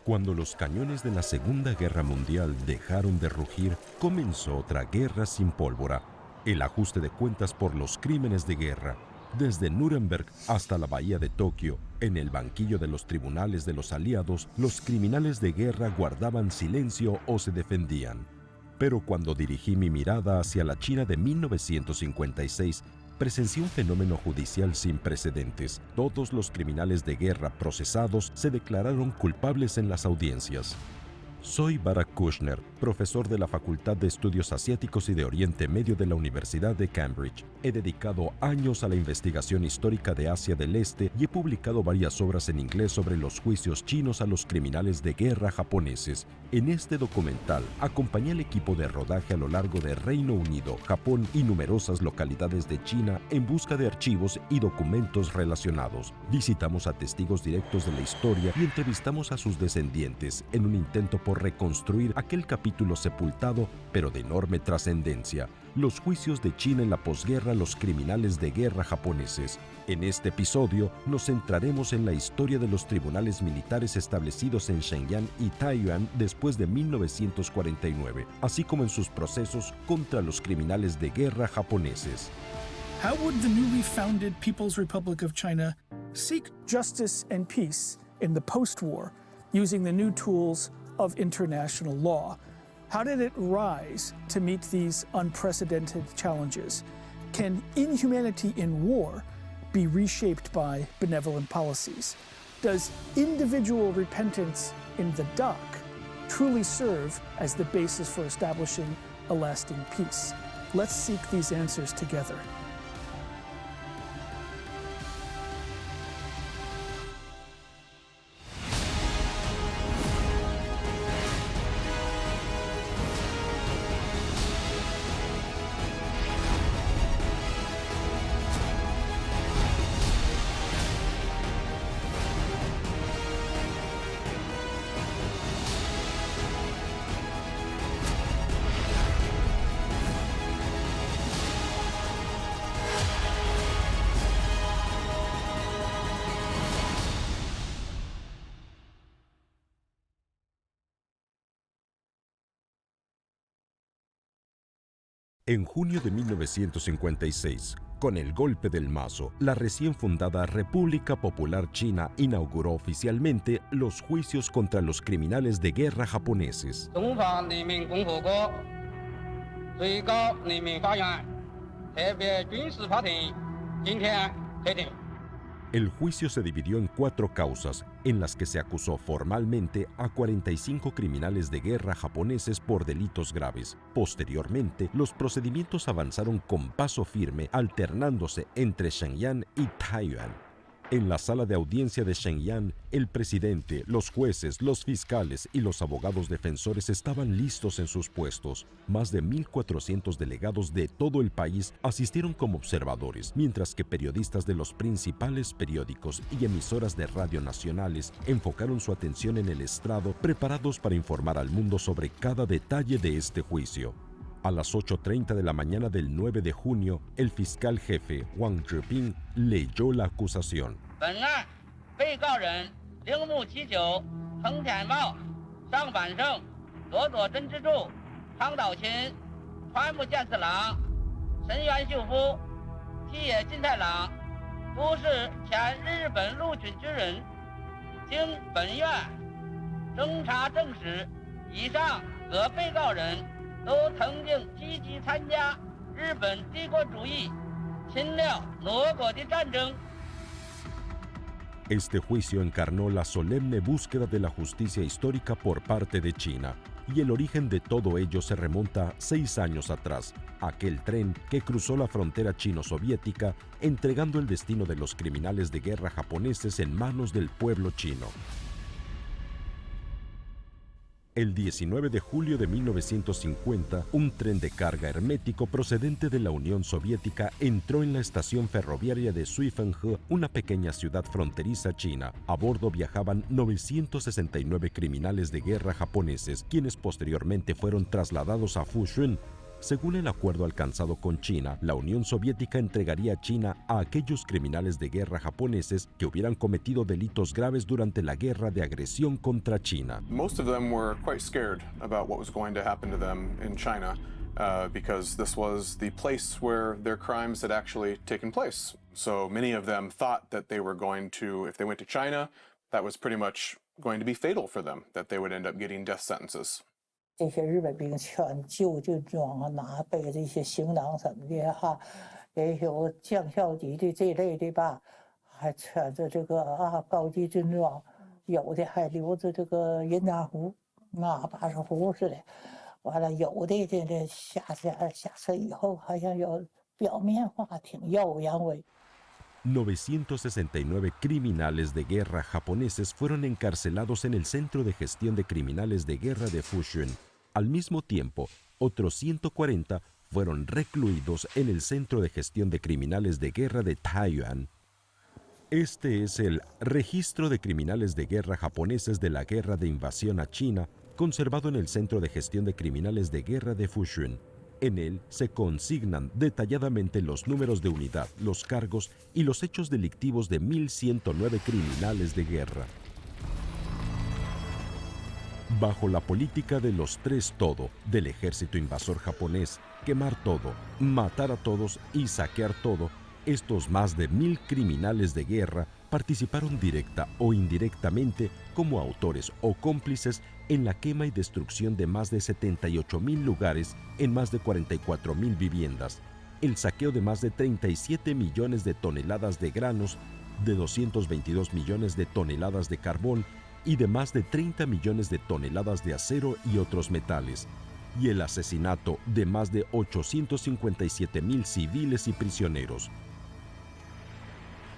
Cuando los cañones de la Segunda Guerra Mundial dejaron de rugir, comenzó otra guerra sin pólvora, el ajuste de cuentas por los crímenes de guerra. Desde Nuremberg hasta la bahía de Tokio, en el banquillo de los tribunales de los aliados, los criminales de guerra guardaban silencio o se defendían. Pero cuando dirigí mi mirada hacia la China de 1956, presencié un fenómeno judicial sin precedentes. Todos los criminales de guerra procesados se declararon culpables en las audiencias. Soy Barack Kushner, profesor de la Facultad de Estudios Asiáticos y de Oriente Medio de la Universidad de Cambridge. He dedicado años a la investigación histórica de Asia del Este y he publicado varias obras en inglés sobre los juicios chinos a los criminales de guerra japoneses. En este documental, acompañé al equipo de rodaje a lo largo de Reino Unido, Japón y numerosas localidades de China en busca de archivos y documentos relacionados. Visitamos a testigos directos de la historia y entrevistamos a sus descendientes en un intento por reconstruir aquel capítulo sepultado, pero de enorme trascendencia, los juicios de China en la posguerra a los criminales de guerra japoneses. En este episodio nos centraremos en la historia de los tribunales militares establecidos en Shenyang y Taiyuan después de 1949, así como en sus procesos contra los criminales de guerra japoneses. How would the newly founded People's Republic of China seek justice and peace in the post-war using the new tools of international law? How did it rise to meet these unprecedented challenges? Can inhumanity in war be reshaped by benevolent policies? Does individual repentance in the dock truly serve as the basis for establishing a lasting peace? Let's seek these answers together. En junio de 1956, con el golpe del mazo, la recién fundada República Popular China inauguró oficialmente los juicios contra los criminales de guerra japoneses. El juicio se dividió en 4 causas, en las que se acusó formalmente a 45 criminales de guerra japoneses por delitos graves. Posteriormente, los procedimientos avanzaron con paso firme, alternándose entre Shenyang y Taiyuan. En la sala de audiencia de Shenyang, el presidente, los jueces, los fiscales y los abogados defensores estaban listos en sus puestos. Más de 1,400 delegados de todo el país asistieron como observadores, mientras que periodistas de los principales periódicos y emisoras de radio nacionales enfocaron su atención en el estrado, preparados para informar al mundo sobre cada detalle de este juicio. A las 8:30 de la mañana del 9 de junio, el fiscal jefe Wang Zhiping leyó la acusación. Este juicio encarnó la solemne búsqueda de la justicia histórica por parte de China, y el origen de todo ello se remonta 6 años atrás, aquel tren que cruzó la frontera chino-soviética, entregando el destino de los criminales de guerra japoneses en manos del pueblo chino. El 19 de julio de 1950, un tren de carga hermético procedente de la Unión Soviética entró en la estación ferroviaria de Suifenhe, una pequeña ciudad fronteriza china. A bordo viajaban 969 criminales de guerra japoneses, quienes posteriormente fueron trasladados a Fushun. Según el acuerdo alcanzado con China, la Unión Soviética entregaría a China a aquellos criminales de guerra japoneses que hubieran cometido delitos graves durante la guerra de agresión contra China. Most of them were quite scared about what was going to happen to them in China because this was the place where their crimes had actually taken place. So many of them thought that they were going to, if they went to China, that was pretty much going to be fatal for them, that they would end up getting death sentences. 这些日本兵全就军装啊，拿背着一些行囊什么的哈，也有将校级的这类的吧，还穿着这个高级军装，有的还留着这个人大胡，把式胡似的。完了，有的这下车以后，好像有表面话挺耀武扬威。969 criminales de guerra japoneses fueron encarcelados en el Centro de Gestión de Criminales de Guerra de Fushun. Al mismo tiempo, otros 140 fueron recluidos en el Centro de Gestión de Criminales de Guerra de Taiyuan. Este es el Registro de Criminales de Guerra japoneses de la Guerra de Invasión a China, conservado en el Centro de Gestión de Criminales de Guerra de Fushun. En él se consignan detalladamente los números de unidad, los cargos y los hechos delictivos de 1.109 criminales de guerra. Bajo la política de los tres todo del ejército invasor japonés, quemar todo, matar a todos y saquear todo, estos más de 1.000 criminales de guerra participaron directa o indirectamente como autores o cómplices en la quema y destrucción de más de 78.000 lugares en más de 44.000 viviendas, el saqueo de más de 37 millones de toneladas de granos, de 222 millones de toneladas de carbón y de más de 30 millones de toneladas de acero y otros metales, y el asesinato de más de 857.000 civiles y prisioneros.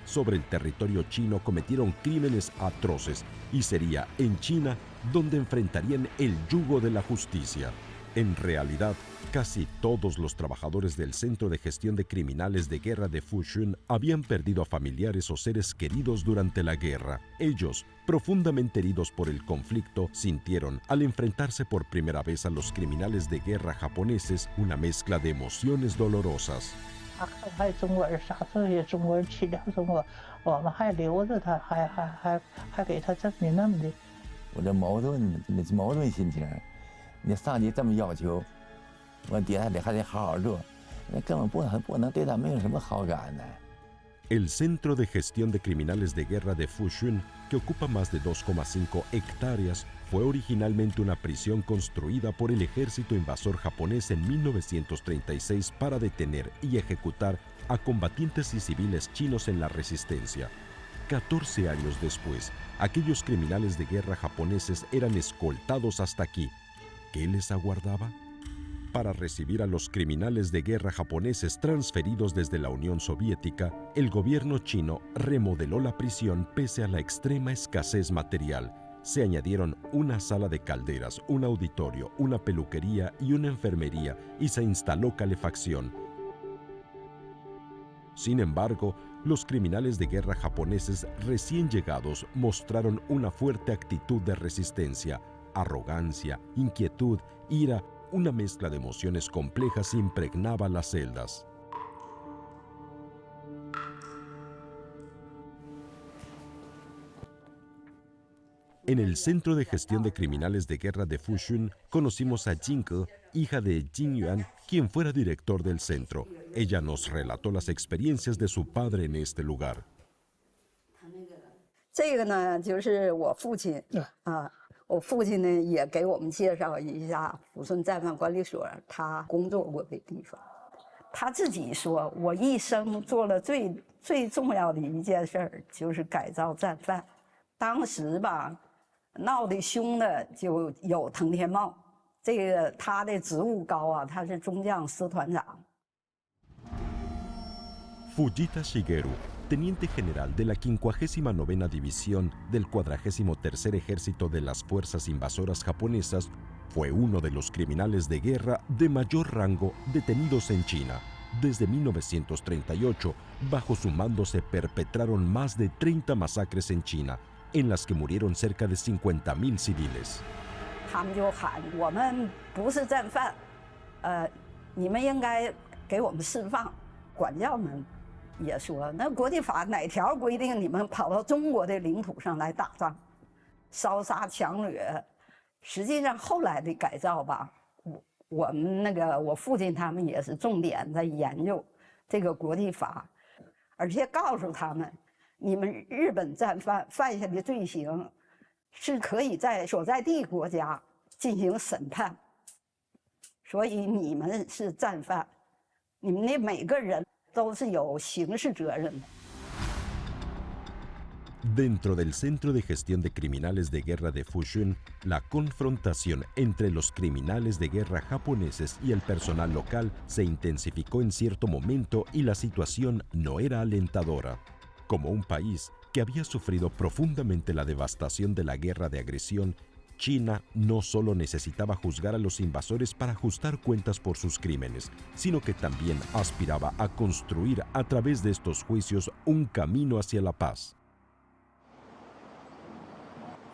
Sobre el territorio chino cometieron crímenes atroces y sería en China donde enfrentarían el yugo de la justicia. En realidad, casi todos los trabajadores del Centro de Gestión de Criminales de Guerra de Fushun habían perdido a familiares o seres queridos durante la guerra. Ellos, profundamente heridos por el conflicto, sintieron, al enfrentarse por primera vez a los criminales de guerra japoneses, una mezcla de emociones dolorosas. 还中国人杀这些中国人欺负中国，我们还留着他，还给他证明那么的。我这矛盾心情，你上级这么要求，我底下还得好好做，那根本不能对他没有什么好感呢。 El Centro de Gestión de Criminales de Guerra de Fushun, que ocupa más de 2,5 hectáreas, fue originalmente una prisión construida por el ejército invasor japonés en 1936 para detener y ejecutar a combatientes y civiles chinos en la resistencia. 14 años después, aquellos criminales de guerra japoneses eran escoltados hasta aquí. ¿Qué les aguardaba? Para recibir a los criminales de guerra japoneses transferidos desde la Unión Soviética, el gobierno chino remodeló la prisión pese a la extrema escasez material. Se añadieron una sala de calderas, un auditorio, una peluquería y una enfermería, y se instaló calefacción. Sin embargo, los criminales de guerra japoneses recién llegados mostraron una fuerte actitud de resistencia, arrogancia, inquietud, ira. Una mezcla de emociones complejas impregnaba las celdas. En el Centro de Gestión de Criminales de Guerra de Fushun, conocimos a Jinke, hija de Jin Yuan, quien fuera director del centro. Ella nos relató las experiencias de su padre en este lugar. 这个呢，就是我父亲啊。 我父亲呢也给我们介绍一下抚顺战犯管理所，他工作过的地方。他自己说，我一生做了最重要的一件事儿，就是改造战犯。当时吧，闹得凶的就有藤田茂，这个他的职务高啊，他是中将师团长。 Fujita Shigeru, teniente general de la 59ª División del 43º Ejército de las Fuerzas Invasoras Japonesas, fue uno de los criminales de guerra de mayor rango detenidos en China. Desde 1938, bajo su mando se perpetraron más de 30 masacres en China, en las que murieron cerca de 50.000 civiles. 他们就喊我们不是战犯，你们应该给我们释放。管教们也说，那国际法哪条规定你们跑到中国的领土上来打仗、烧杀抢掠？实际上后来的改造吧，我们我父亲他们也是重点在研究这个国际法，而且告诉他们，你们日本战犯犯下的罪行是可以在所在地国家进行审判，所以你们是战犯，你们的每个人都是有刑事责任的。Dentro del Centro de Gestión de Criminales de Guerra de Fushun, la confrontación entre los criminales de guerra japoneses y el personal local se intensificó en cierto momento y la situación no era alentadora. Como un país que había sufrido profundamente la devastación de la guerra de agresión, China no solo necesitaba juzgar a los invasores para ajustar cuentas por sus crímenes, sino que también aspiraba a construir a través de estos juicios un camino hacia la paz.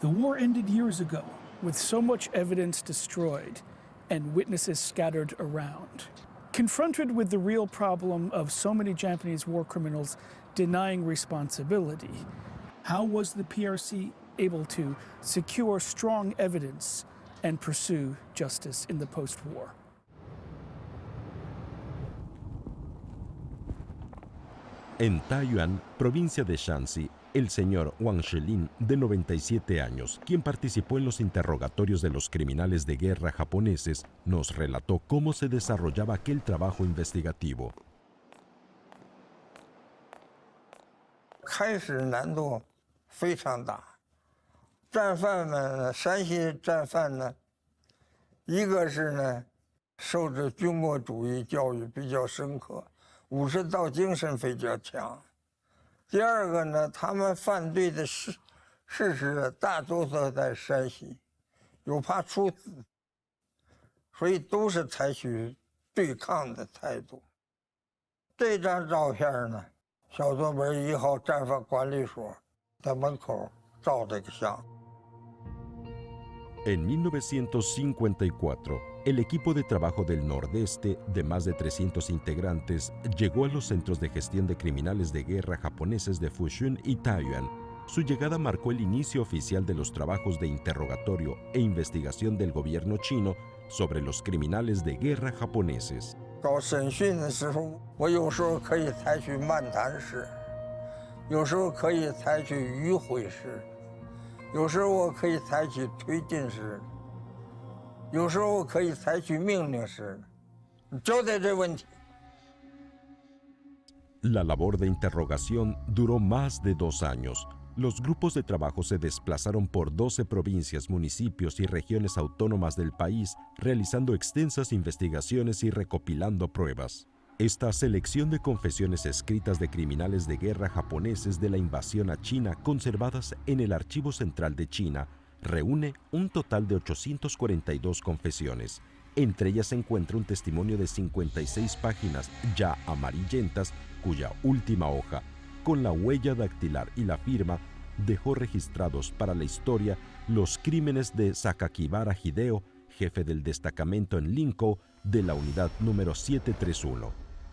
The war ended years ago, with so much evidence destroyed and witnesses scattered around. Confronted with the real problem of so many Japanese war criminals denying responsibility, how was the PRC able to secure strong evidence and pursue justice in the post-war? En Taiyuan, provincia de Shanxi, el señor Wang Shilin, de 97 años, quien participó en los interrogatorios de los criminales de guerra japoneses, nos relató cómo se desarrollaba aquel trabajo investigativo. 开始难度非常大，战犯们，山西战犯呢，一个是呢，受着军国主义教育比较深刻，武士道精神非常强。第二个呢，他们犯罪的事实大多数在山西，有怕处死，所以都是采取对抗的态度。这张照片呢，小作文1号战犯管理所在门口照这个相。En 1954, el equipo de trabajo del Nordeste, de más de 300 integrantes, llegó a los centros de gestión de criminales de guerra japoneses de Fushun y Taiyuan. Su llegada marcó el inicio oficial de los trabajos de interrogatorio e investigación del gobierno chino sobre los criminales de guerra japoneses. 搞审讯的时候，我有时候可以采取漫谈式，有时候可以采取迂回式，有时候我可以采取推进式，有时候可以采取命令式。你交代这问题。 La labor de interrogación duró más de 2 años. Los grupos de trabajo se desplazaron por 12 provincias, municipios y regiones autónomas del país, realizando extensas investigaciones y recopilando pruebas. Esta selección de confesiones escritas de criminales de guerra japoneses de la invasión a China, conservadas en el Archivo Central de China, reúne un total de 842 confesiones. Entre ellas se encuentra un testimonio de 56 páginas ya amarillentas, cuya última hoja, con la huella dactilar y la firma, dejó registrados para la historia los crímenes de Sakakibara Hideo, jefe del destacamento en Linkou de la unidad número 731.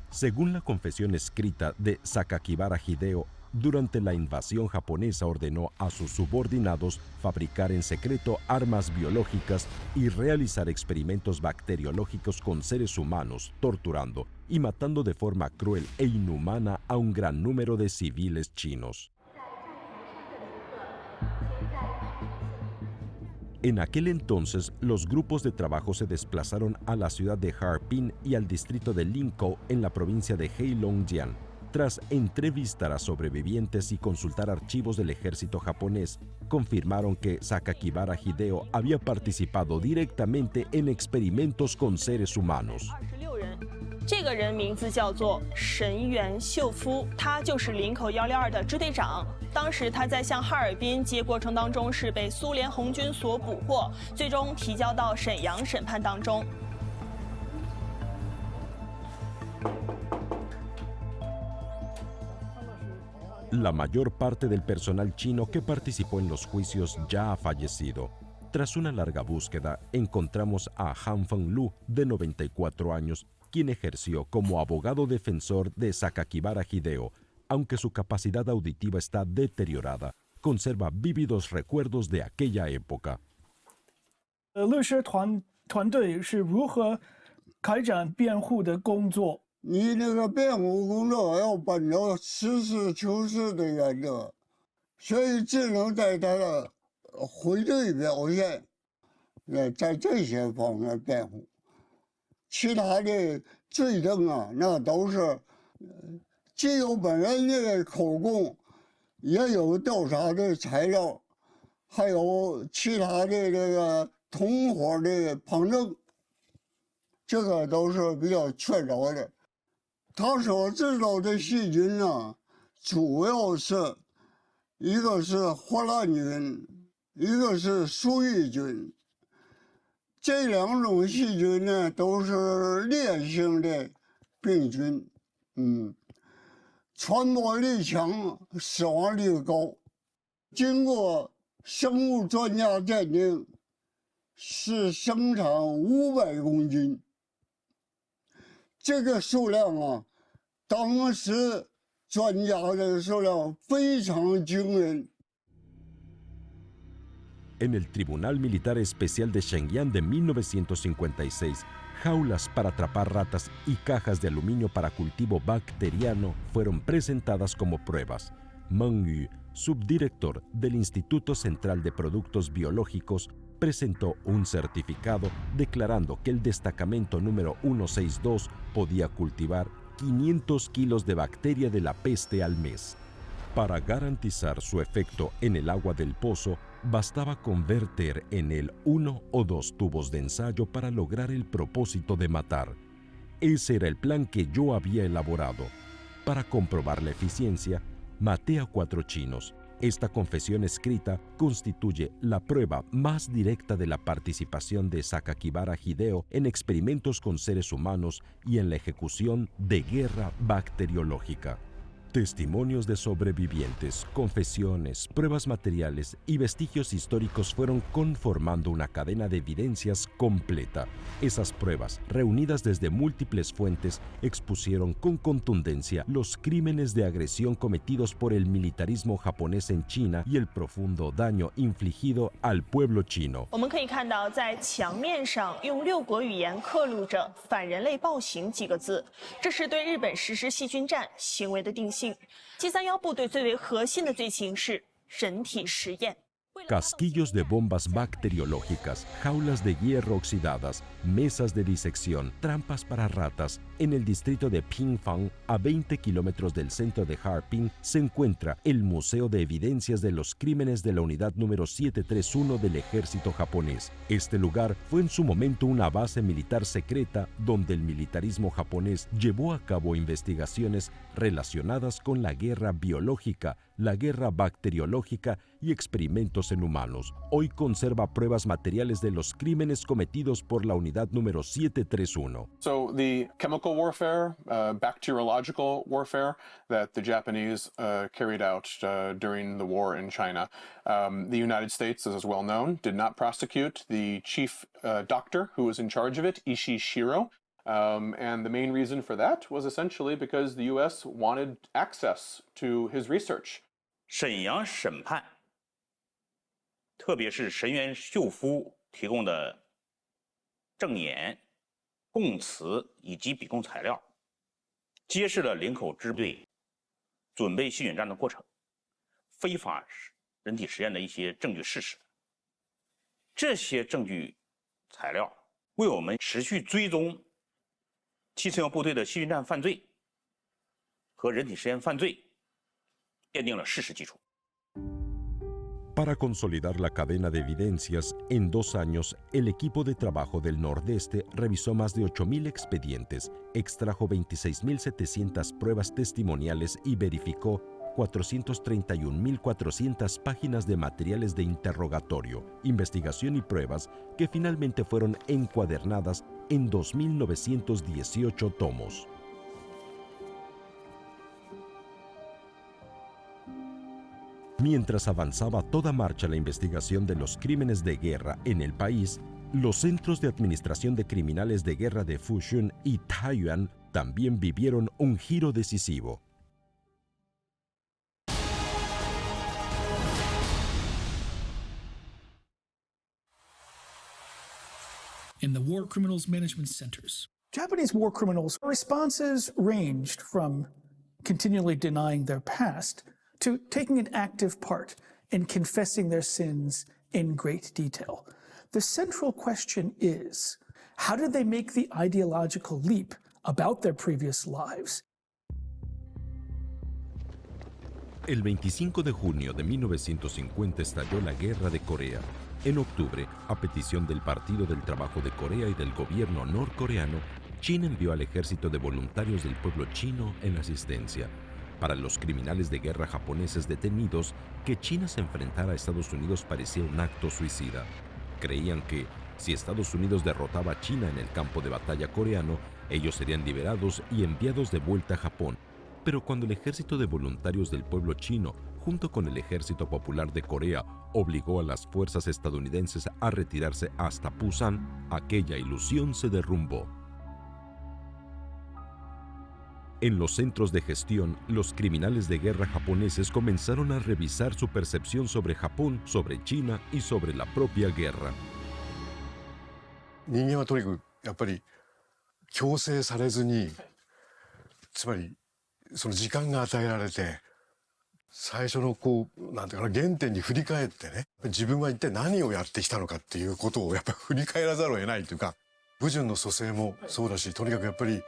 Según la confesión escrita de Sakakibara Hideo, durante la invasión japonesa ordenó a sus subordinados fabricar en secreto armas biológicas y realizar experimentos bacteriológicos con seres humanos, torturando y matando de forma cruel e inhumana a un gran número de civiles chinos. En aquel entonces, los grupos de trabajo se desplazaron a la ciudad de Harbin y al distrito de Linkou en la provincia de Heilongjiang. Tras entrevistar a sobrevivientes y consultar archivos del ejército japonés, confirmaron que Sakakibara Hideo había participado directamente en experimentos con seres humanos. 这个人名字叫做神原秀夫，他就是林口162的支队长。当时他在向哈尔滨接过程当中是被苏联红军所捕获，最终提交到沈阳审判当中。 La mayor parte del personal chino que participó en los juicios ya ha fallecido. Tras una larga búsqueda, encontramos a Han Fenglu, de 94 años, quien ejerció como abogado defensor de Sakakibara Hideo. Aunque su capacidad auditiva está deteriorada, conserva vívidos recuerdos de aquella época. 律师团队是如何开展辩护的工作？你那个辩护工作要本着实事求是的原则，所以只能在他的汇兑表现，在这些方面辩护。其他的罪证啊，那都是既有本人的口供，也有调查的材料，还有其他的这个同伙的旁证，这个都是比较确凿的。他所制造的细菌呢，主要是一个是霍乱菌，一个是苏伊菌。这两种细菌呢，都是烈性的病菌，传播力强，死亡率高。经过生物专家鉴定，是生产500公斤。这个数量啊，当时专家的数量非常惊人。En el Tribunal Militar Especial de Shenyang de 1956, jaulas para atrapar ratas y cajas de aluminio para cultivo bacteriano fueron presentadas como pruebas. Meng Yu, subdirector del Instituto Central de Productos Biológicos, presentó un certificado declarando que el destacamento número 162 podía cultivar 500 kilos de bacteria de la peste al mes. Para garantizar su efecto en el agua del pozo, bastaba converter en él 1 o 2 tubos de ensayo para lograr el propósito de matar. Ese era el plan que yo había elaborado. Para comprobar la eficiencia, maté a 4 chinos. Esta confesión escrita constituye la prueba más directa de la participación de Sakakibara Hideo en experimentos con seres humanos y en la ejecución de guerra bacteriológica. Testimonios de sobrevivientes, confesiones, pruebas materiales y vestigios históricos fueron conformando una cadena de evidencias completa. Esas pruebas, reunidas desde múltiples fuentes, expusieron con contundencia los crímenes de agresión cometidos por el militarismo japonés en China y el profundo daño infligido al pueblo chino. 我们可以看到，在墙面上用6国语言刻录着“反人类暴行”几个字，这是对日本实施细菌战行为的定性。G31部队最为核心的罪行是人体实验。 Casquillos de bombas bacteriológicas, jaulas de hierro oxidadas, mesas de disección, trampas para ratas. En el distrito de Pingfang, a 20 kilómetros del centro de Harbin, se encuentra el Museo de Evidencias de los Crímenes de la Unidad número 731 del Ejército japonés. Este lugar fue en su momento una base militar secreta donde el militarismo japonés llevó a cabo investigaciones relacionadas con la guerra biológica, la guerra bacteriológica y experimentos en humanos. Hoy conserva pruebas materiales de los crímenes cometidos por la unidad número 731. So the chemical warfare, bacteriological warfare that the Japanese carried out during the war in China, the United States, as is well known, did not prosecute the chief doctor who was in charge of it, Ishii Shiro. And the main reason for that was essentially because the U.S. wanted access to his research. 沈阳审判，特别是神原秀夫提供的证言、供词以及笔供材料，揭示了林口支队准备细菌战的过程、非法人体实验的一些证据事实。这些证据材料为我们持续追踪731部队的细菌战犯罪和人体实验犯罪奠定了事实基础。 Para consolidar la cadena de evidencias, en 2 años, el equipo de trabajo del Nordeste revisó más de 8.000 expedientes, extrajo 26.700 pruebas testimoniales y verificó 431.400 páginas de materiales de interrogatorio, investigación y pruebas que finalmente fueron encuadernadas en 2.918 tomos. Mientras avanzaba a toda marcha la investigación de los crímenes de guerra en el país, Los centros de administración de criminales de guerra de Fushun y Taiyuan también vivieron un giro decisivo. In the War Criminals Management Centers, Japanese war criminals' responses ranged from continually denying their past to taking an active part in confessing their sins in great detail. The central question is, how did they make the ideological leap about their previous lives? El 25 de junio de 1950 estalló la Guerra de Corea. En octubre, a petición del Partido del Trabajo de Corea y del gobierno norcoreano, China envió al ejército de voluntarios del pueblo chino en asistencia. Para los criminales de guerra japoneses detenidos, que China se enfrentara a Estados Unidos parecía un acto suicida. Creían que, si Estados Unidos derrotaba a China en el campo de batalla coreano, ellos serían liberados y enviados de vuelta a Japón. Pero cuando el ejército de voluntarios del pueblo chino, junto con el ejército popular de Corea, obligó a las fuerzas estadounidenses a retirarse hasta Pusan, aquella ilusión se derrumbó. En los centros de gestión, los criminales de guerra japoneses comenzaron a revisar su percepción sobre Japón, sobre China y sobre la propia guerra. 人間はとにかくやっぱり強制されずに、つまりその時間が与えられて、最初のなんていうかな、原点に振り返ってね、自分は一体何をやってきたのかっていうことをやっぱり振り返らざるを得ないというか、武順の蘇生もそうだし、とにかくやっぱり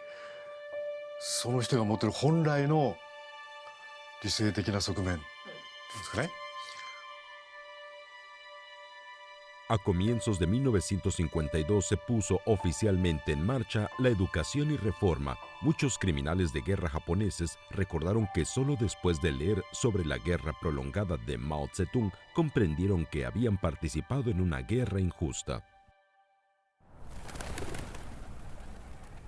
その人が持ってる本来の理性的な側面ですかね。A comienzos de 1952 se puso oficialmente en marcha la educación y reforma. Muchos criminales de guerra japoneses recordaron que solo después de leer sobre la guerra prolongada de Mao Zedong comprendieron que habían participado en una guerra injusta.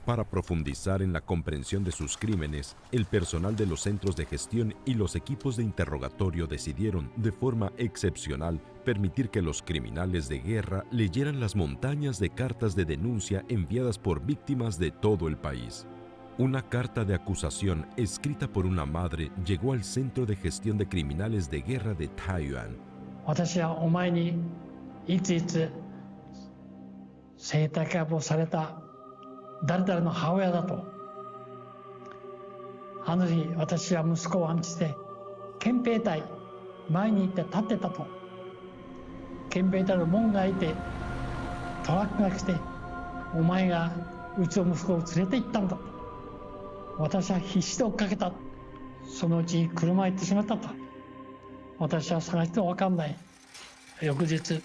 Para profundizar en la comprensión de sus crímenes, el personal de los centros de gestión y los equipos de interrogatorio decidieron, de forma excepcional, permitir que los criminales de guerra leyeran las montañas de cartas de denuncia enviadas por víctimas de todo el país. Una carta de acusación escrita por una madre llegó al Centro de Gestión de Criminales de Guerra de Taiyuan. 誰々の母親だと。あの日私は息子を安置して憲兵隊前に行って立ってたと。憲兵隊の門が開いてトラックが来てお前がうちの息子を連れて行ったんだと。私は必死で追っかけた。そのうち車行ってしまったと。私は探しても分かんない。翌日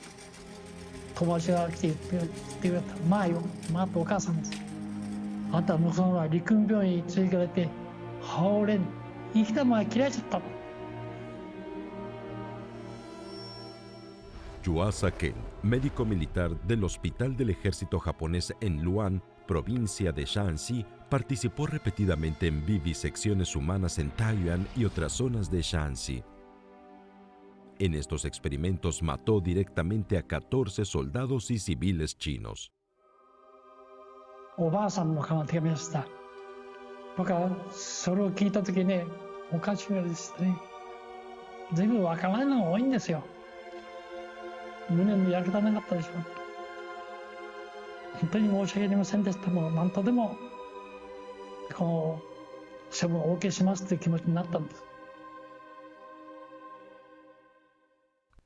友達が来て言ってくれた。まあよ、まあとお母さんです。あんたの息子は陸軍病院に連れて行かれて母親に生きたまま切られちゃった。Yuasa Ken, médico militar del Hospital del Ejército Japonés en Luan, provincia de Shaanxi, participó repetidamente en vivisecciones humanas en Taiyuan y otras zonas de Shaanxi. En estos experimentos mató directamente a 14 soldados y civiles chinos. おばあさんの手紙でした。僕はそれを聞いた時ね、おかしくですね、随分わからないのが多いんですよ。胸の焼けたなかったでしょう。本当に申し訳ありませんでした。もう何とでもこの処分をお受けしますという気持ちになったんです。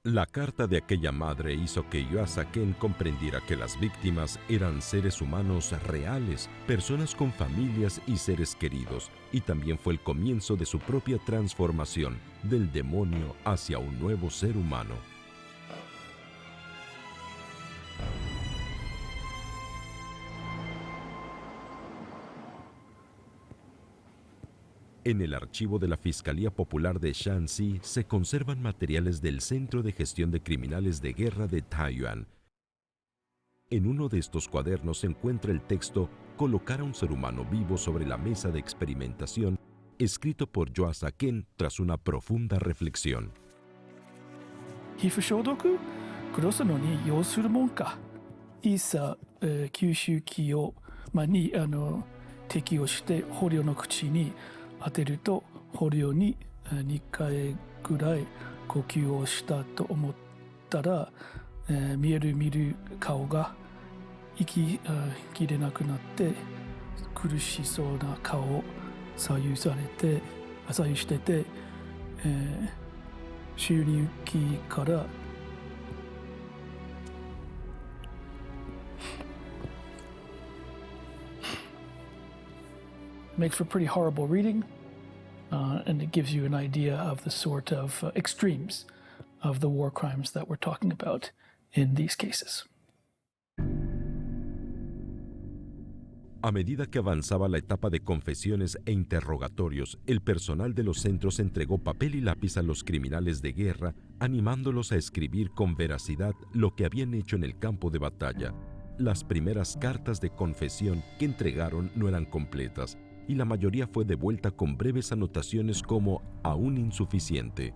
La carta de aquella madre hizo que Yuasa Ken comprendiera que las víctimas eran seres humanos reales, personas con familias y seres queridos, y también fue el comienzo de su propia transformación, del demonio hacia un nuevo ser humano. En el archivo de la Fiscalía Popular de Shaanxi se conservan materiales del Centro de Gestión de Criminales de Guerra de Taiyuan. En uno de estos cuadernos se encuentra el texto «Colocar a un ser humano vivo sobre la mesa de experimentación», escrito por Yuasa Ken tras una profunda reflexión. 皮膚消毒、クロスのに要するもんか。いざ、吸収器を、に適用して捕虜の口に当てると捕虜に2回ぐらい呼吸をしたと思ったら、見る顔が息切れなくなって苦しそうな顔を左右してて、収入器からmakes for pretty horrible reading, and it gives you an idea of the sort of extremes of the war crimes that we're talking about in these cases. A medida que avanzaba la etapa de confesiones e interrogatorios, el personal de los centros entregó papel y lápiz a los criminales de guerra, animándolos a escribir con veracidad lo que habían hecho en el campo de batalla. Las primeras cartas de confesión que entregaron no eran completas, y la mayoría fue devuelta con breves anotaciones como aún insuficiente.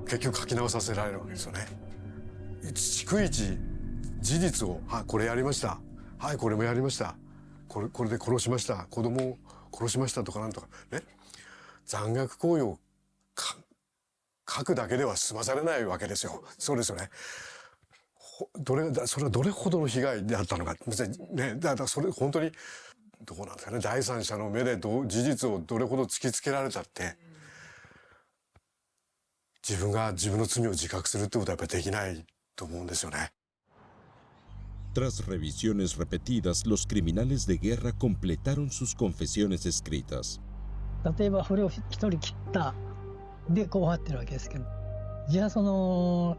結局書き直させられるわけですよね。逐一事実を、これやりました、これもやりました、これで殺しました、子供を殺しましたとかなんとかね、残虐行為を書くだけでは済まされないわけですよ。そうですよね。それはどれほどの被害であったのか、ね、だからそれ本当にどうなんですかね、第三者の目で事実をどれほど突きつけられたって、自分が自分の罪を自覚するってことはやっぱりできないと思うんですよね。Tras revisiones repetidas, los criminales de guerra completaron sus confesiones escritas. 例えば捕虜を一人切ったでこうなってるわけですけど、じゃあも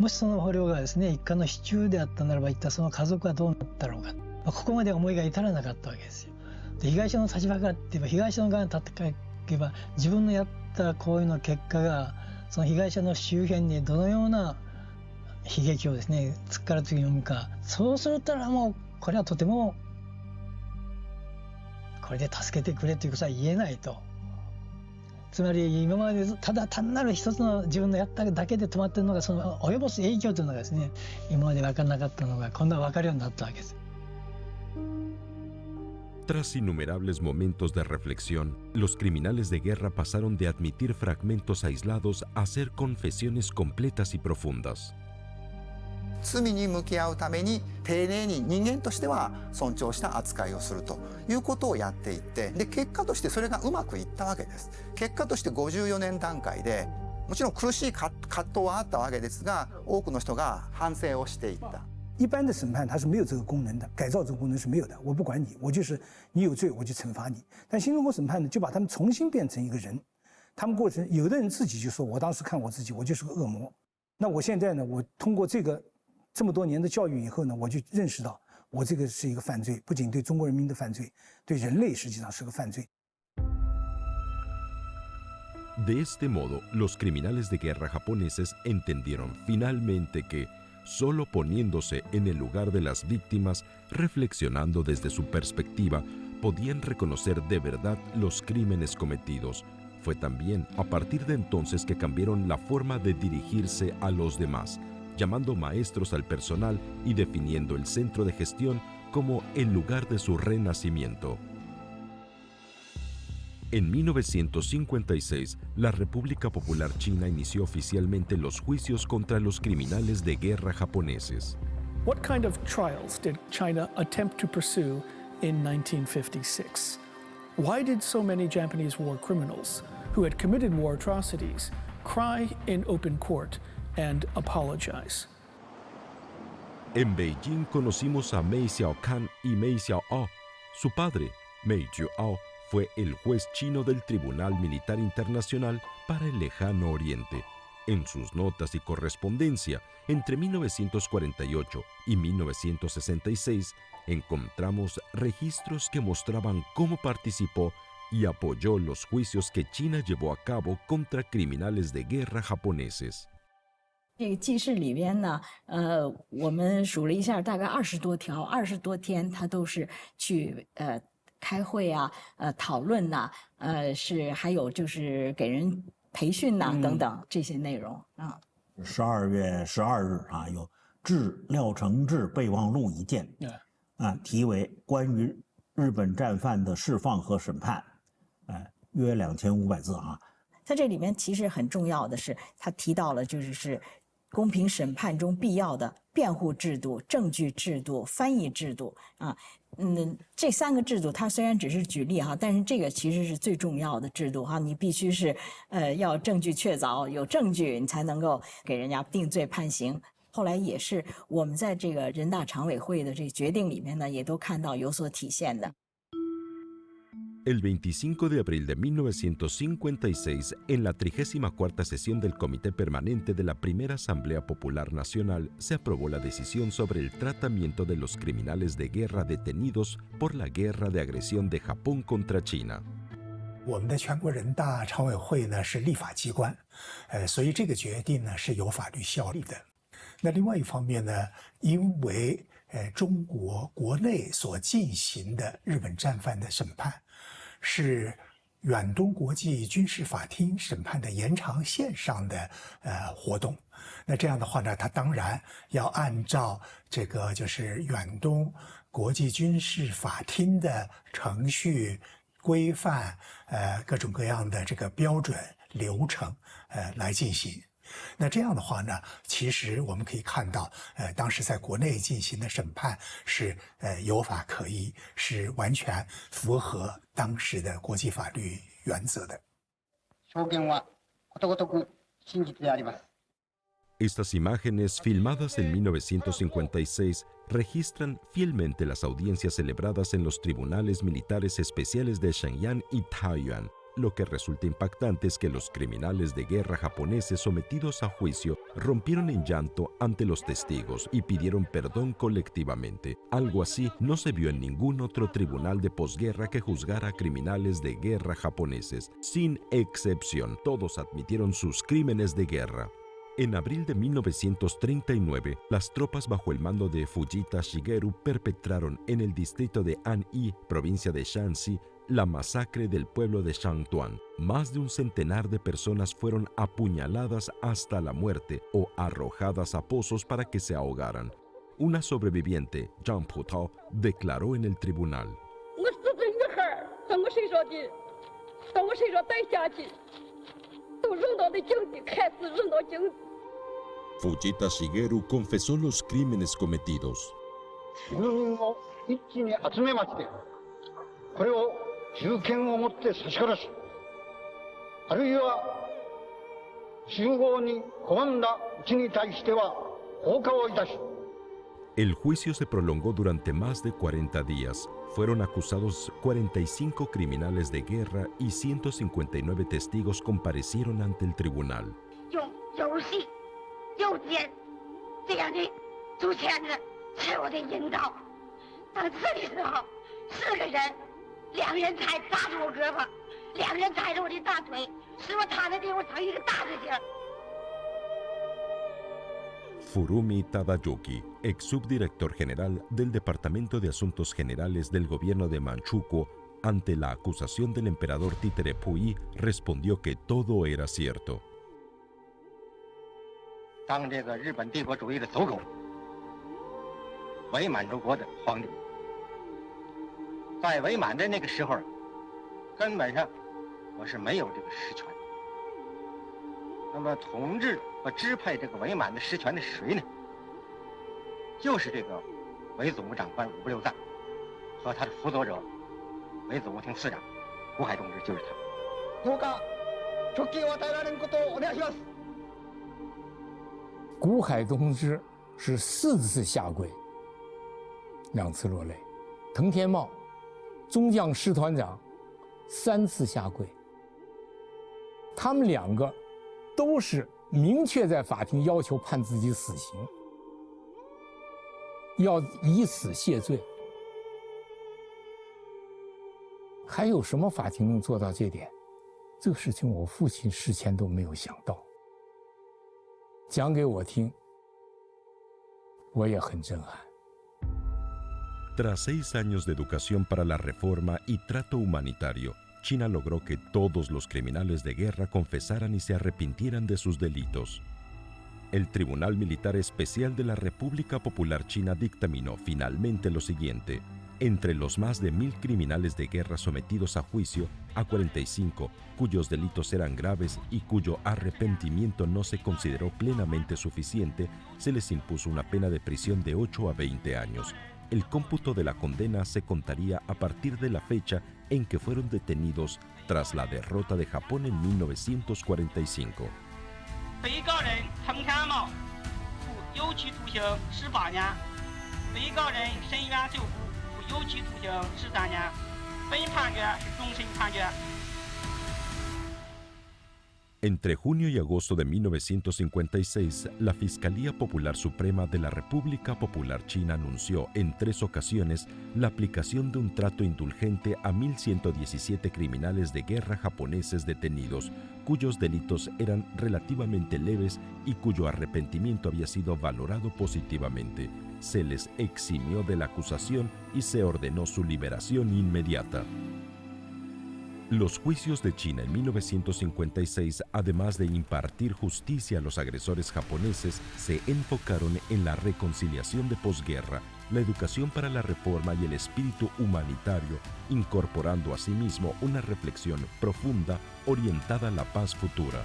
しその捕虜がですね一家の支柱であったならば、一体その家族はどうなったのか、ここまで思いが至らなかったわけですよ。で被害者の立場からって言えば、被害者の側に立っていけば、自分のやった行為の結果がその被害者の周辺にどのような悲劇をですね次から次に生むか、そうするともうこれはとてもこれで助けてくれということは言えないと。つまり今までただ単なる一つの自分のやっただけで止まっているのが、その及ぼす影響というのがですね今まで分からなかったのが今度は分かるようになったわけです。Tras innumerables momentos de reflexión, los criminales de guerra pasaron de admitir fragmentos aislados a hacer confesiones completas y profundas. 罪に向き合うために丁寧に人間としては尊重した扱いをするということをやっていって、で結果としてそれがうまくいったわけです。結果として54年段階でもちろん苦しい葛藤はあったわけですが、多くの人が反省をしていった。一般的审判它是没有这个功能的，改造这个功能是没有的。我不管你，我就是你有罪我就惩罚你。但新中国审判呢，就把他们重新变成一个人。他们过程，有的人自己就说，我当时看我自己，我就是个恶魔。那我现在呢，我通过这么多年的教育以后呢，我就认识到，我这个是一个犯罪，不仅对中国人民的犯罪，对人类实际上是个犯罪。De este modo, los criminales de guerra japoneses entendieron finalmente que solo poniéndose en el lugar de las víctimas, reflexionando desde su perspectiva, podían reconocer de verdad los crímenes cometidos. Fue también a partir de entonces que cambiaron la forma de dirigirse a los demás, llamando maestros al personal y definiendo el centro de gestión como el lugar de su renacimiento. En 1956, la República Popular China inició oficialmente los juicios contra los criminales de guerra japoneses. What kind of trials did China attempt to pursue in 1956? Why did so many Japanese war criminals who had committed war atrocities cry in open court and apologize? En Beijing conocimos a Mei Xiaokan y Mei Xiao'ao. Su padre, Mei Jiao, fue el juez chino del Tribunal Militar Internacional para el Lejano Oriente. En sus notas y correspondencia, entre 1948 y 1966, encontramos registros que mostraban cómo participó y apoyó los juicios que China llevó a cabo contra criminales de guerra japoneses. 这个记事里边呢，我们数了一下，大概20多条，20多天，他都是去开会啊，讨论呐，还有就是给人培训呐，等等这些内容啊。12月12日啊，致廖承志备忘录一件，题为《关于日本战犯的释放和审判》，约2500字啊。它这里面其实很重要的是，他提到了就是公平审判中必要的辩护制度、证据制度、翻译制度啊。这3个制度，它虽然只是举例哈，但是这个其实是最重要的制度哈。你必须是要证据确凿，有证据你才能够给人家定罪判刑。后来也是我们在这个人大常委会的这个决定里面呢，也都看到有所体现的。El 25 de abril de 1956, en la 34ª sesión del Comité Permanente de la Primera Asamblea Popular Nacional, se aprobó la decisión sobre el tratamiento de los criminales de guerra detenidos por la guerra de agresión de Japón contra China. 我们的全国人大常委会呢是立法机关，所以这个决定呢是有法律效力的。那另外一方面呢，因为中国国内所进行的日本战犯的审判，是远东国际军事法庭审判的延长线上的活动。那这样的话呢，它当然要按照这个就是远东国际军事法庭的程序规范，各种各样的这个标准流程来进行。那这样的话呢，其实我们可以看到，当时在国内进行的审判是有法可依，是完全符合当时的国际法律原则的。証言はことごとく真実であります。Estas imágenes, filmadas en 1956, registran fielmente las audiencias celebradas en los tribunales militares especiales de Shenyang y Taiyuan. Lo que resulta impactante es que los criminales de guerra japoneses sometidos a juicio rompieron en llanto ante los testigos y pidieron perdón colectivamente. Algo así no se vio en ningún otro tribunal de posguerra que juzgara a criminales de guerra japoneses. Sin excepción, todos admitieron sus crímenes de guerra. En abril de 1939, las tropas bajo el mando de Fujita Shigeru perpetraron en el distrito de Anhui, provincia de Shanxi, la masacre del pueblo de Shangtuan. Más de un centenar de personas fueron apuñaladas hasta la muerte o arrojadas a pozos para que se ahogaran. Una sobreviviente, Zhang Putao, declaró en el tribunal. Fujita Shigeru confesó los crímenes cometidos. 銃剣を持って差し殺し、あるいは集合に拒んだうちに対しては放火をいたし。El juicio se prolongó durante más de 40 días. Fueron acusados 45 criminales de guerra y 159 testigos comparecieron ante el tribunal. 用游戏、诱奸这样的主权的自我的引导，到这里时候，4个人。2人才抓住我胳膊，2人踩着我的大腿，使我躺在地方成一个大字形。Furumi Tadayuki, ex subdirector general del Departamento de Asuntos Generales del gobierno de Manchukuo, ante la acusación del emperador títere Puyi, respondió que todo era cierto. 当这个日本帝国主义的走狗，伪满洲国的皇帝。 在伪满的那个时候，根本上我是没有这个实权。那么统治和支配这个伪满的实权的是谁呢？就是这个伪总务长官五六赞和他的辅佐者伪总务厅司长谷海同志，就是他。どうか直系を与えられることをお願いします。谷海同志是4次下跪，2次落泪。藤田茂。 中将师团长3次下跪，他们2个都是明确在法庭要求判自己死刑，要以死谢罪。还有什么法庭能做到这点？这个事情我父亲事前都没有想到，讲给我听，我也很震撼。 Tras 6 años de educación para la reforma y trato humanitario, China logró que todos los criminales de guerra confesaran y se arrepintieran de sus delitos. El Tribunal Militar Especial de la República Popular China dictaminó finalmente lo siguiente. Entre los más de 1000 criminales de guerra sometidos a juicio, a 45, cuyos delitos eran graves y cuyo arrepentimiento no se consideró plenamente suficiente, se les impuso una pena de prisión de 8 a 20 años. El cómputo de la condena se contaría a partir de la fecha en que fueron detenidos tras la derrota de Japón en 1945. 被告人陈天茂处有期徒刑18年，被告人沈源秀夫处有期徒刑13年。本判决是终审判决。 Entre junio y agosto de 1956, la Fiscalía Popular Suprema de la República Popular China anunció en 3 ocasiones la aplicación de un trato indulgente a 1.117 criminales de guerra japoneses detenidos, cuyos delitos eran relativamente leves y cuyo arrepentimiento había sido valorado positivamente. Se les eximió de la acusación y se ordenó su liberación inmediata. Los juicios de China en 1956, además de impartir justicia a los agresores japoneses, se enfocaron en la reconciliación de posguerra, la educación para la reforma y el espíritu humanitario, incorporando asimismo una reflexión profunda orientada a la paz futura.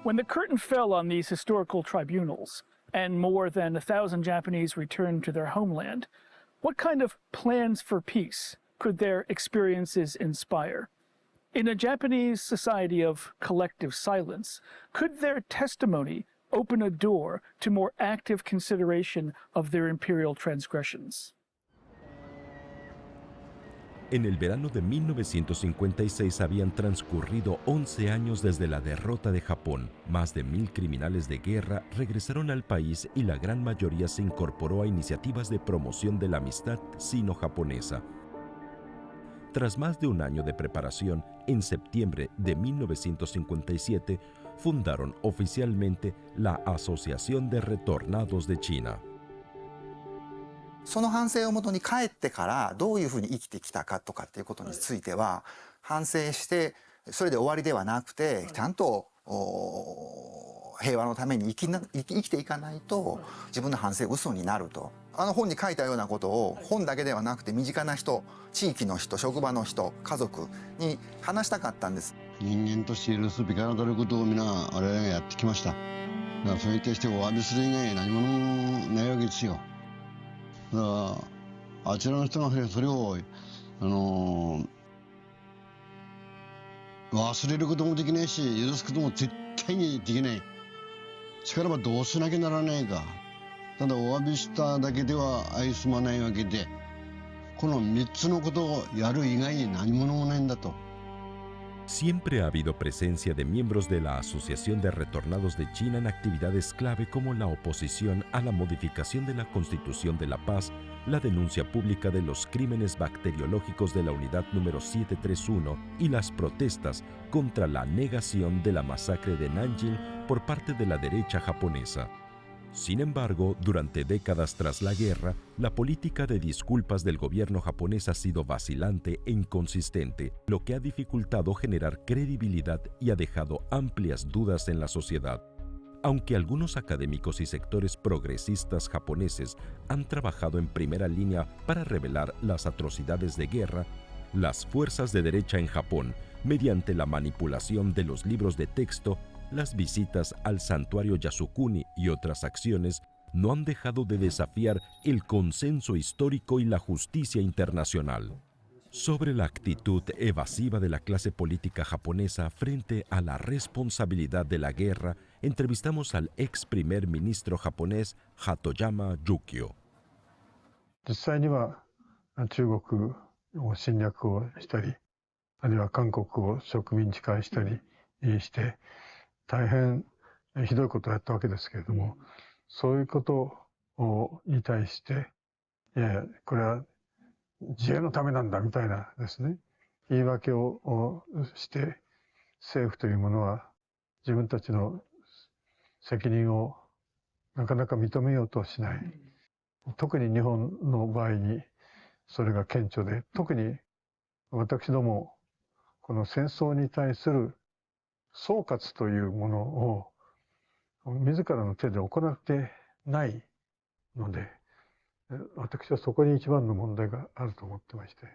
When the curtain fell on these historical tribunals and more than 1,000 Japanese returned to their homeland, what kind of plans for peace could their experiences inspire? In a Japanese society of collective silence, could their testimony open a door to more active consideration of their imperial transgressions? En el verano de 1956 habían transcurrido 11 años desde la derrota de Japón. Más de 1000 criminales de guerra regresaron al país y la gran mayoría se incorporó a iniciativas de promoción de la amistad sino-japonesa. Tras más de un año de preparación, en septiembre de 1957 fundaron oficialmente la Asociación de Retornados de China. その反省をもとに帰ってからどういうふうに生きてきたかとかっていうことについては反省してそれで終わりではなくてちゃんと平和のために生きていかないと自分の反省嘘になると。あの本に書いたようなことを本だけではなくて身近な人、地域の人、職場の人、家族に話したかったんです。人間として許すべからざることを皆我々がやってきました。だからそれに対してお詫びする以外何もないわけですよ。だからあちらの人がそれを忘れることもできないし許すことも絶対にできない。しからばどうしなきゃならないか。ただお詫びしただけでは相済まないわけで、この3つのことをやる以外に何者もないんだと。Siempre ha habido presencia de miembros de la Asociación de Retornados de China en actividades clave como la oposición a la modificación de la Constitución de la Paz, la denuncia pública de los crímenes bacteriológicos de la unidad número 731 y las protestas contra la negación de la masacre de Nanjing por parte de la derecha japonesa. Sin embargo, durante décadas tras la guerra, la política de disculpas del gobierno japonés ha sido vacilante e inconsistente, lo que ha dificultado generar credibilidad y ha dejado amplias dudas en la sociedad. Aunque algunos académicos y sectores progresistas japoneses han trabajado en primera línea para revelar las atrocidades de guerra, las fuerzas de derecha en Japón, mediante la manipulación de los libros de texto, las visitas al santuario Yasukuni y otras acciones no han dejado de desafiar el consenso histórico y la justicia internacional. Sobre la actitud evasiva de la clase política japonesa frente a la responsabilidad de la guerra, entrevistamos al ex primer ministro japonés Hatoyama Yukio. 実際には中国を侵略をしたり、あるいは韓国を植民地化したりして、大変ひどいことをやったわけですけれども、そういうことに対して、いやいや、これは自衛のためなんだみたいなですね、言い訳をして、政府というものは自分たちの責任をなかなか認めようとしない。特に日本の場合にそれが顕著で、特に私どもこの戦争に対する総括というものを自らの手で行ってないので、私はそこに一番の問題があると思ってまして。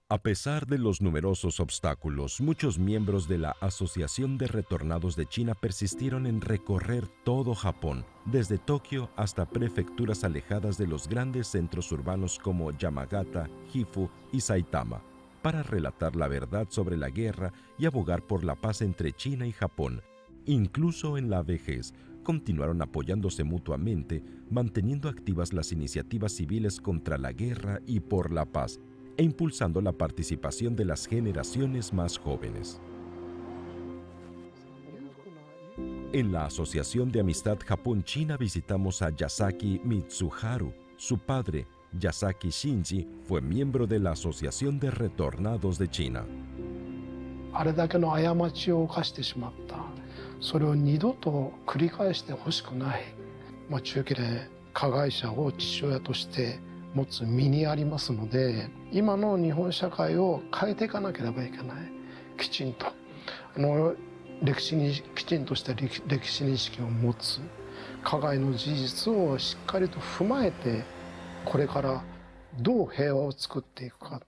A pesar de los numerosos obstáculos, muchos miembros de la Asociación de Retornados de China persistieron en recorrer todo Japón, desde Tokio hasta prefecturas alejadas de los grandes centros urbanos como Yamagata, Gifu y Saitama, para relatar la verdad sobre la guerra y abogar por la paz entre China y Japón. Incluso en la vejez, continuaron apoyándose mutuamente, manteniendo activas las iniciativas civiles contra la guerra y por la paz, e impulsando la participación de las generaciones más jóvenes. En la Asociación de Amistad Japón-China visitamos a Yasaki Mitsuharu. Su padre, Yasaki Shinji, fue miembro de la Asociación de Retornados de China. あれだけの過ちを犯してしまった。それを二度と繰り返してほしくない。中期で加害者を父親として持つ身にありますので、今の日本社会を変えていかなければいけない。きちんと歴史にきちんとした歴史認識を持つ。加害の事実をしっかりと踏まえて、これからどう平和を作っていくか。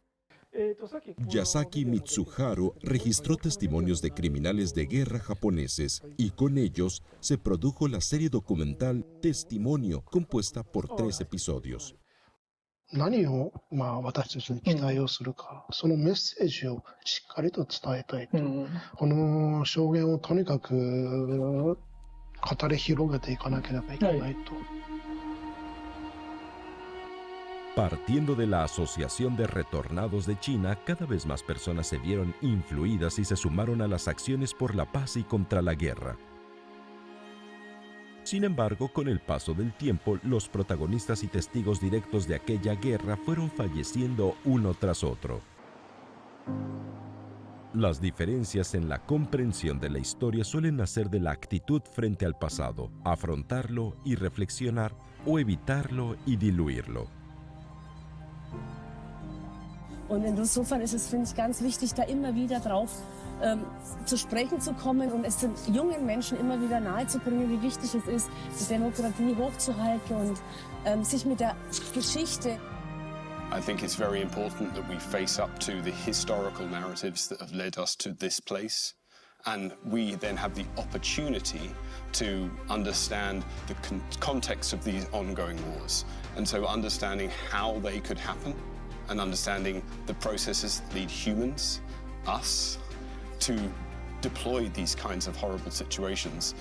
Yasaki Mitsuharu registró testimonios de criminales de guerra japoneses y con ellos se produjo la serie documental Testimonio, compuesta por 3 episodios. 何を私たちに期待をするか、そのメッセージをしっかりと伝えたいと、この証言をとにかく語り広げていかなければいけないと。Partiendo de la Asociación de Retornados de China, cada vez más personas se vieron influidas y se sumaron a las acciones por la paz y contra la guerra. Sin embargo, con el paso del tiempo, los protagonistas y testigos directos de aquella guerra fueron falleciendo uno tras otro. Las diferencias en la comprensión de la historia suelen nacer de la actitud frente al pasado, afrontarlo y reflexionar, o evitarlo y diluirlo. Und insofern ist es, finde ich, ganz wichtig, da immer wieder drauf zu sprechen zu kommen und es den jungen Menschen immer wieder nahezubringen, wie wichtig es ist, die Demokratie hochzuhalten und sich mit der Geschichte. I think it's very important that we face up to the historical narratives that have led us to this place. And we then have the opportunity to understand the context of these ongoing wars. And so understanding how they could happen and understanding the processes that lead humans, us, to deploy these kinds of horrible situations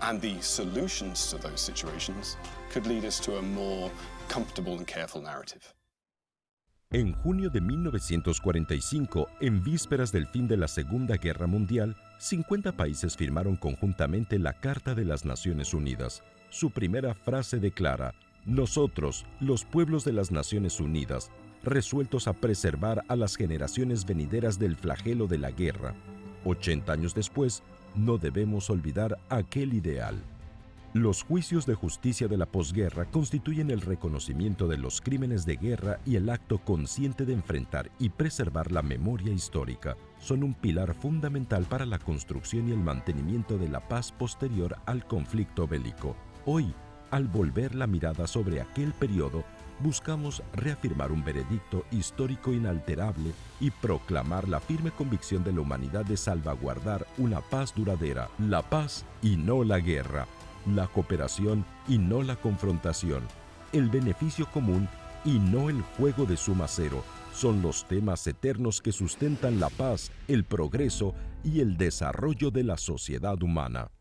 and the solutions to those situations could lead us to a more comfortable and careful narrative. En junio de 1945, en vísperas del fin de la Segunda Guerra Mundial, 50 países firmaron conjuntamente la Carta de las Naciones Unidas. Su primera frase declara: "Nosotros, los pueblos de las Naciones Unidas, resueltos a preservar a las generaciones venideras del flagelo de la guerra. 80 años después, no debemos olvidar aquel ideal". Los juicios de justicia de la posguerra constituyen el reconocimiento de los crímenes de guerra y el acto consciente de enfrentar y preservar la memoria histórica. Son un pilar fundamental para la construcción y el mantenimiento de la paz posterior al conflicto bélico. Hoy, al volver la mirada sobre aquel periodo, buscamos reafirmar un veredicto histórico inalterable y proclamar la firme convicción de la humanidad de salvaguardar una paz duradera, la paz y no la guerra, la cooperación y no la confrontación, el beneficio común y no el juego de suma cero, son los temas eternos que sustentan la paz, el progreso y el desarrollo de la sociedad humana.